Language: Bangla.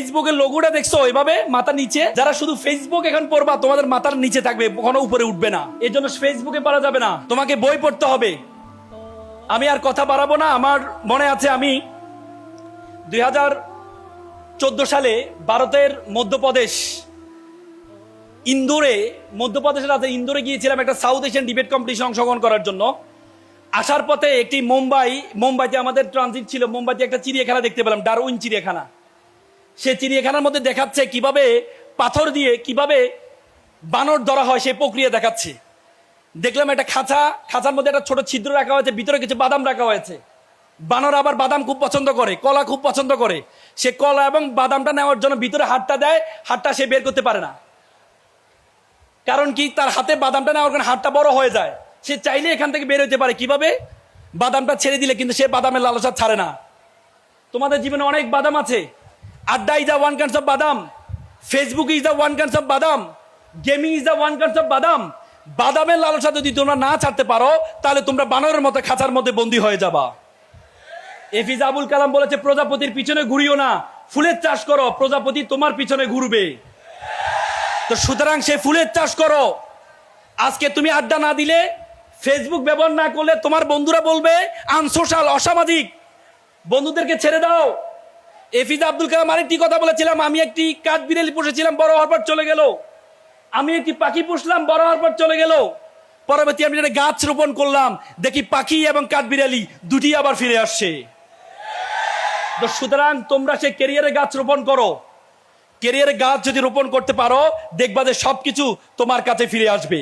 ফেসবুকের লোগোটা দেখছো এভাবে মাথা নিচে, যারা শুধু ফেসবুক এখন পড়বা তোমাদের মাথার নিচে থাকবে, কখনো উপরে উঠবে না। এর জন্য ফেসবুকে পারা যাবে না, তোমাকে বই পড়তে হবে। আমি আর কথা বাড়াবো না। আমার মনে আছে আমি 2014 সালে ভারতের মধ্যপ্রদেশ ইন্দোরে, মধ্যপ্রদেশের রাজধানী ইন্দোরে গিয়েছিলাম একটা সাউথ এশিয়ান ডিবেট কম্পিটিশন অংশগ্রহণ করার জন্য। আসার পথে একটি মুম্বাইতে আমাদের ট্রানজিট ছিল, মুম্বাইতে একটা চিড়িয়াখানা দেখতে পেলাম, ডারউইন চিড়িয়াখানা। সে চিড়িয়াখানার মধ্যে দেখাচ্ছে কিভাবে পাথর দিয়ে কিভাবে বানর ধরা হয়, সেই প্রক্রিয়া দেখাচ্ছে। দেখলাম একটা খাঁচার মধ্যে একটা ছোট ছিদ্র রাখা হয়েছে, ভিতরে কিছু বাদাম রাখা হয়েছে। বানর আবার বাদাম খুব পছন্দ করে, কলা খুব পছন্দ করে। সে কলা এবং বাদামটা নেওয়ার জন্য ভিতরে হাতটা দেয়, হাতটা সে বের করতে পারে না। কারণ কি, তার হাতে বাদামটা নেওয়ার কারণে হাতটা বড় হয়ে যায়। সে চাইলে এখান থেকে বের হতে পারে কিভাবে, বাদামটা ছেড়ে দিলে, কিন্তু সে বাদামের লালসা ছাড়ে না। তোমাদের জীবনে অনেক বাদাম আছে। আড্ডা is the one kinds of বাদাম, Facebook is the one kinds of বাদাম, gaming is the one kinds of বাদাম। বাদামের লালসা যদি তোমরা না ছাড়তে পারো, তাহলে তোমরা বানরের মতো খাঁচার মধ্যে বন্দী হয়ে যাবা। এপিজে আবুল কালাম বলেছে, প্রজাপতির পিছনে ঘুরিও না, ফুলের চাষ করো, প্রজাপতি তোমার পিছনে ঘুরবে। তো সুতরাং সে ফুলের চাষ করো। আজকে তুমি আড্ডা না দিলে, ফেসবুক ব্যবহার না করলে, তোমার বন্ধুরা বলবে আনসোশাল, অসামাজিক। বন্ধুদেরকে ছেড়ে দাও। এপিজে আব্দুল কালাম আরেকটি কথা বলেছিলাম, আমি একটি কাঠবিড়ালি পুষেছিলাম, বড় হওয়ার পর চলে গেল। আমি একটি পাখি পুষলাম, বড় হওয়ার পর চলে গেল। পরবর্তী আমি একটা গাছ রোপণ করলাম, দেখি পাখি এবং কাঠবিড়ালি দুটি আবার ফিরে আসছে। তো সুতরাং তোমরা সে ক্যারিয়ারে গাছ রোপণ করো। ক্যারিয়ারে গাছ যদি রোপণ করতে পারো, দেখবা যে সবকিছু তোমার কাছে ফিরে আসবে।